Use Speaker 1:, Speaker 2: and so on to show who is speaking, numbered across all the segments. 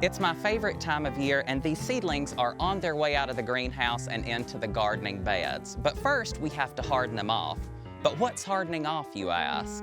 Speaker 1: It's my favorite time of year, and these seedlings are on their way out of the greenhouse and into the gardening beds. But first, we have to harden them off. But what's hardening off, you ask?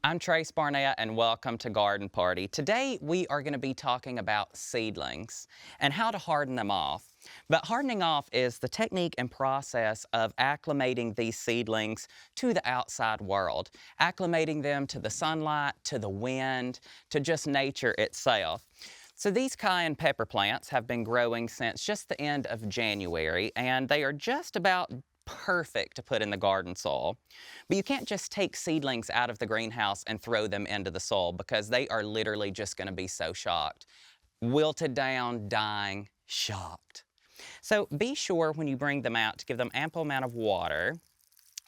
Speaker 1: I'm Trace Barnett, and welcome to Garden Party. Today, we are going to be talking about seedlings and how to harden them off. But hardening off is the technique and process of acclimating these seedlings to the outside world, acclimating them to the sunlight, to the wind, to just nature itself. So these cayenne pepper plants have been growing since just the end of January, and they are just about perfect to put in the garden soil. But you can't just take seedlings out of the greenhouse and throw them into the soil because they are literally just going to be so shocked. Wilted down, dying, shocked. So be sure when you bring them out to give them ample amount of water.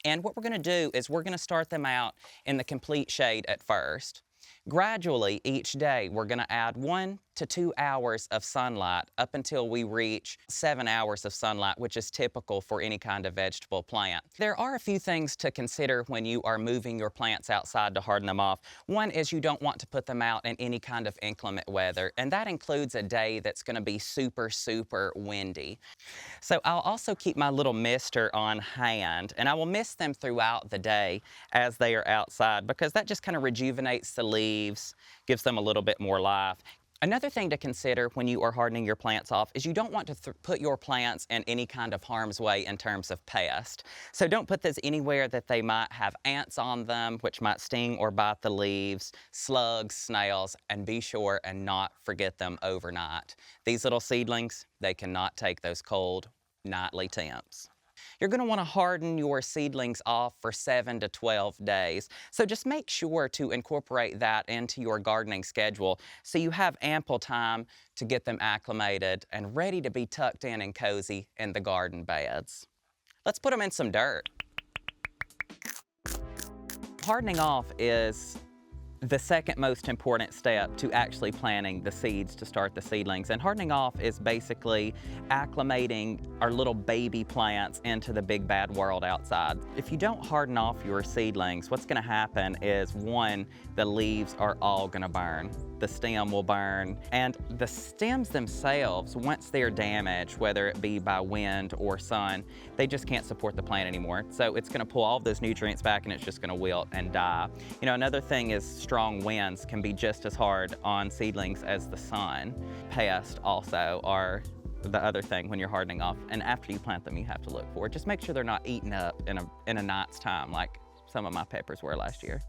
Speaker 1: And what we're going to do is we're going to start them out in the complete shade at first. Gradually, each day, we're going to add 1 to 2 hours of sunlight up until we reach 7 hours of sunlight, which is typical for any kind of vegetable plant. There are a few things to consider when you are moving your plants outside to harden them off. One is you don't want to put them out in any kind of inclement weather, and that includes a day that's going to be super, super windy. So I'll also keep my little mister on hand, and I will mist them throughout the day as they are outside because that just kind of rejuvenates the leaves, gives them a little bit more life. Another thing to consider when you are hardening your plants off is you don't want to put your plants in any kind of harm's way in terms of pest. So don't put this anywhere that they might have ants on them, which might sting or bite the leaves, slugs, snails, and be sure and not forget them overnight. These little seedlings, they cannot take those cold nightly temps. You're going to want to harden your seedlings off for 7 to 12 days. So just make sure to incorporate that into your gardening schedule so you have ample time to get them acclimated and ready to be tucked in and cozy in the garden beds. Let's put them in some dirt. Hardening off is the second most important step to actually planting the seeds to start the seedlings. And hardening off is basically acclimating our little baby plants into the big bad world outside. If you don't harden off your seedlings, what's gonna happen is, one, the leaves are all gonna burn. The stem will burn, and the stems themselves, once they're damaged, whether it be by wind or sun, they just can't support the plant anymore. So it's gonna pull all of those nutrients back and it's just gonna wilt and die. You know, another thing is strong winds can be just as hard on seedlings as the sun. Pests also are the other thing when you're hardening off, and after you plant them you have to look for. Just make sure they're not eaten up in a night's time like some of my peppers were last year.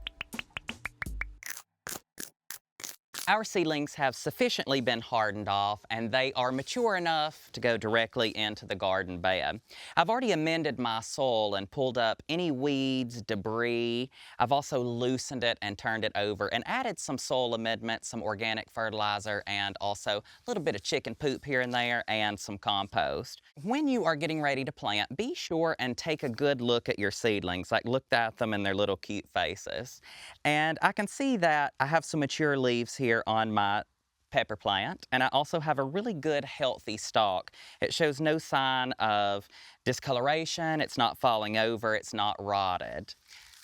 Speaker 1: Our seedlings have sufficiently been hardened off, and they are mature enough to go directly into the garden bed. I've already amended my soil and pulled up any weeds, debris. I've also loosened it and turned it over and added some soil amendment, some organic fertilizer, and also a little bit of chicken poop here and there and some compost. When you are getting ready to plant, be sure and take a good look at your seedlings, like look at them and their little cute faces. And I can see that I have some mature leaves here on my pepper plant, and I also have a really good healthy stalk. It shows no sign of discoloration, it's not falling over, it's not rotted.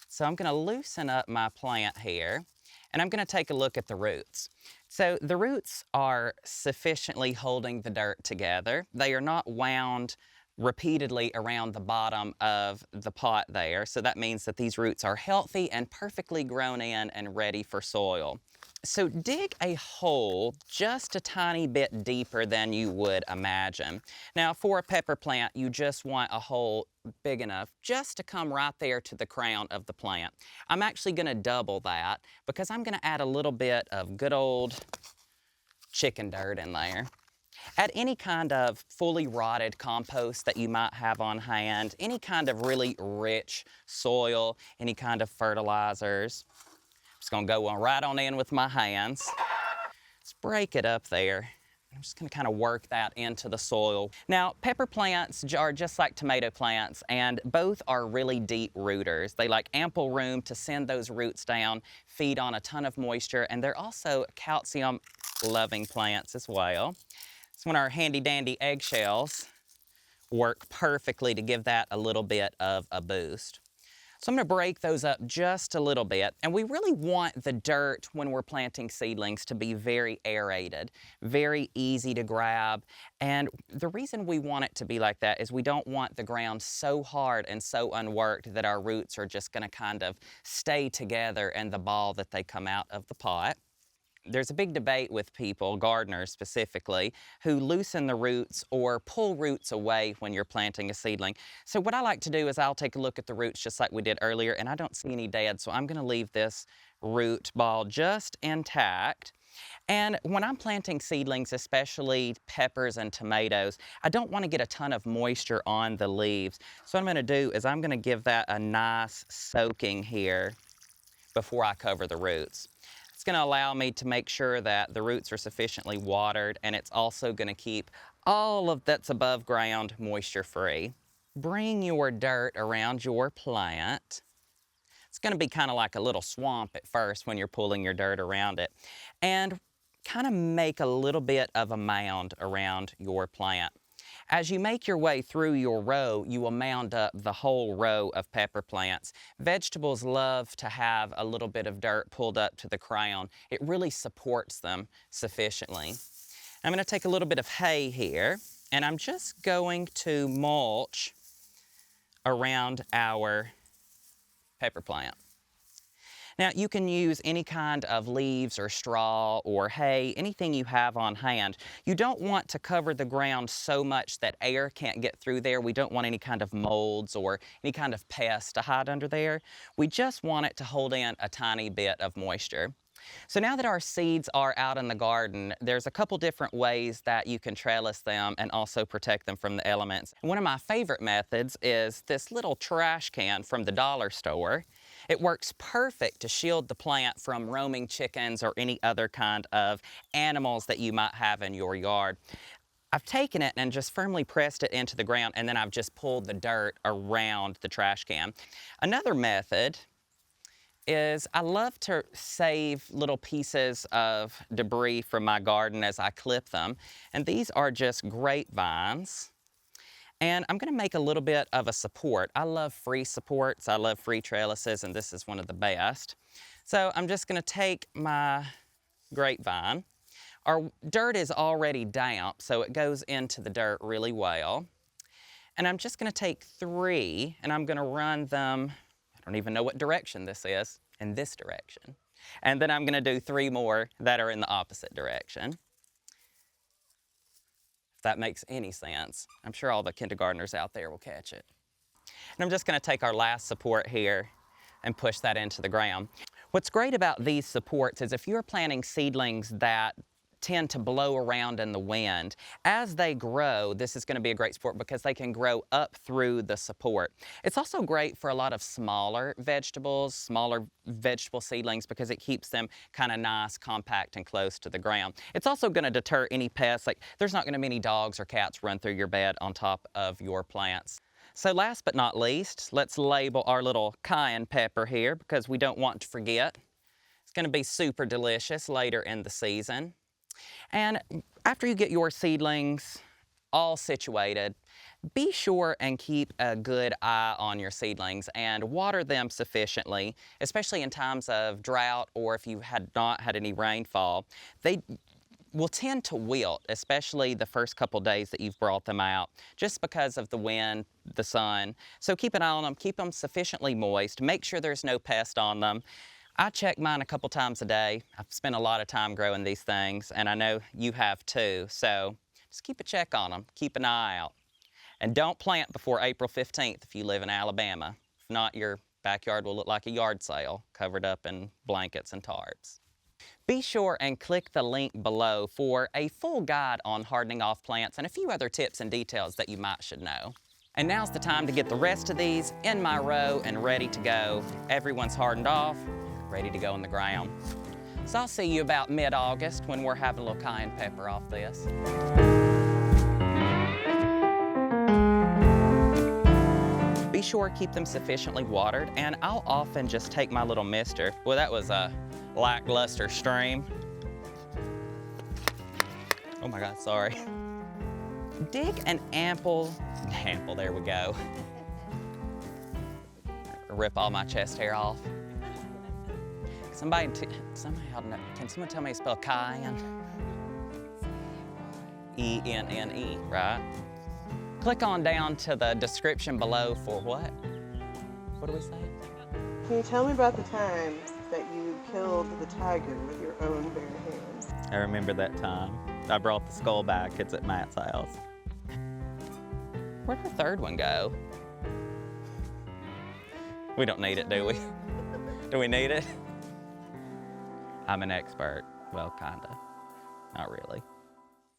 Speaker 1: So I'm going to loosen up my plant here, and I'm going to take a look at the roots. So the roots are sufficiently holding the dirt together. They are not wound repeatedly around the bottom of the pot there. So that means that these roots are healthy and perfectly grown in and ready for soil. So dig a hole just a tiny bit deeper than you would imagine. Now for a pepper plant, you just want a hole big enough just to come right there to the crown of the plant. I'm actually going to double that because I'm going to add a little bit of good old chicken dirt in there. Add any kind of fully rotted compost that you might have on hand, any kind of really rich soil, any kind of fertilizers. I'm just going to go right on in with my hands. Let's break it up there. I'm just going to kind of work that into the soil. Now, pepper plants are just like tomato plants, and both are really deep rooters. They like ample room to send those roots down, feed on a ton of moisture, and they're also calcium-loving plants as well. So when our handy-dandy eggshells work perfectly to give that a little bit of a boost. So I'm going to break those up just a little bit. And we really want the dirt when we're planting seedlings to be very aerated, very easy to grab. And the reason we want it to be like that is we don't want the ground so hard and so unworked that our roots are just going to kind of stay together in the ball that they come out of the pot. There's a big debate with people, gardeners specifically, who loosen the roots or pull roots away when you're planting a seedling. So what I like to do is I'll take a look at the roots just like we did earlier, and I don't see any dead, so I'm going to leave this root ball just intact. And when I'm planting seedlings, especially peppers and tomatoes, I don't want to get a ton of moisture on the leaves. So what I'm going to do is I'm going to give that a nice soaking here before I cover the roots. It's going to allow me to make sure that the roots are sufficiently watered, and it's also going to keep all of that's above ground moisture free. Bring your dirt around your plant. It's going to be kind of like a little swamp at first when you're pulling your dirt around it. And kind of make a little bit of a mound around your plant. As you make your way through your row, you will mound up the whole row of pepper plants. Vegetables love to have a little bit of dirt pulled up to the crown. It really supports them sufficiently. I'm going to take a little bit of hay here, and I'm just going to mulch around our pepper plant. Now, you can use any kind of leaves or straw or hay, anything you have on hand. You don't want to cover the ground so much that air can't get through there. We don't want any kind of molds or any kind of pests to hide under there. We just want it to hold in a tiny bit of moisture. So now that our seeds are out in the garden, there's a couple different ways that you can trellis them and also protect them from the elements. One of my favorite methods is this little trash can from the dollar store. It works perfect to shield the plant from roaming chickens or any other kind of animals that you might have in your yard. I've taken it and just firmly pressed it into the ground, and then I've just pulled the dirt around the trash can. Another method is I love to save little pieces of debris from my garden as I clip them. And these are just grapevines. And I'm going to make a little bit of a support. I love free supports. I love free trellises, and this is one of the best. So I'm just going to take my grapevine. Our dirt is already damp, so it goes into the dirt really well. And I'm just going to take 3, and I'm going to run them, I don't even know what direction this is, in this direction. And then I'm going to do 3 more that are in the opposite direction. If that makes any sense. I'm sure all the kindergartners out there will catch it. And I'm just going to take our last support here and push that into the ground. What's great about these supports is if you're planting seedlings that tend to blow around in the wind, as they grow, this is going to be a great support because they can grow up through the support. It's also great for a lot of smaller vegetable seedlings because it keeps them kind of nice, compact, and close to the ground. It's also going to deter any pests, like there's not going to be any dogs or cats run through your bed on top of your plants. So last but not least, let's label our little cayenne pepper here because we don't want to forget. It's going to be super delicious later in the season. And after you get your seedlings all situated, be sure and keep a good eye on your seedlings and water them sufficiently, especially in times of drought or if you had not had any rainfall. They will tend to wilt, especially the first couple days that you've brought them out, just because of the wind, the sun. So keep an eye on them, keep them sufficiently moist, make sure there's no pest on them. I check mine a couple times a day. I've spent a lot of time growing these things, and I know you have too. So just keep a check on them. Keep an eye out. And don't plant before April 15th if you live in Alabama. If not, your backyard will look like a yard sale covered up in blankets and tarps. Be sure and click the link below for a full guide on hardening off plants and a few other tips and details that you might should know. And now's the time to get the rest of these in my row and ready to go. Everyone's hardened off, ready to go in the ground. So I'll see you about mid-August when we're having a little cayenne pepper off this. Be sure to keep them sufficiently watered, and I'll often just take my little mister. Well, that was a lackluster stream. Oh my God, sorry. Dig an ample, there we go. rip all my chest hair off. Somebody ought to know. Can someone tell me to spell cayenne? E-N-N-E, right? Click on down to the description below for what? What do we say?
Speaker 2: Can you tell me about the times that you killed the tiger with your own bare hands?
Speaker 3: I remember that time. I brought the skull back. It's at Matt's house.
Speaker 1: Where'd the third one go? We don't need it, do we? Do we need it? I'm an expert. Well, kinda. Not really.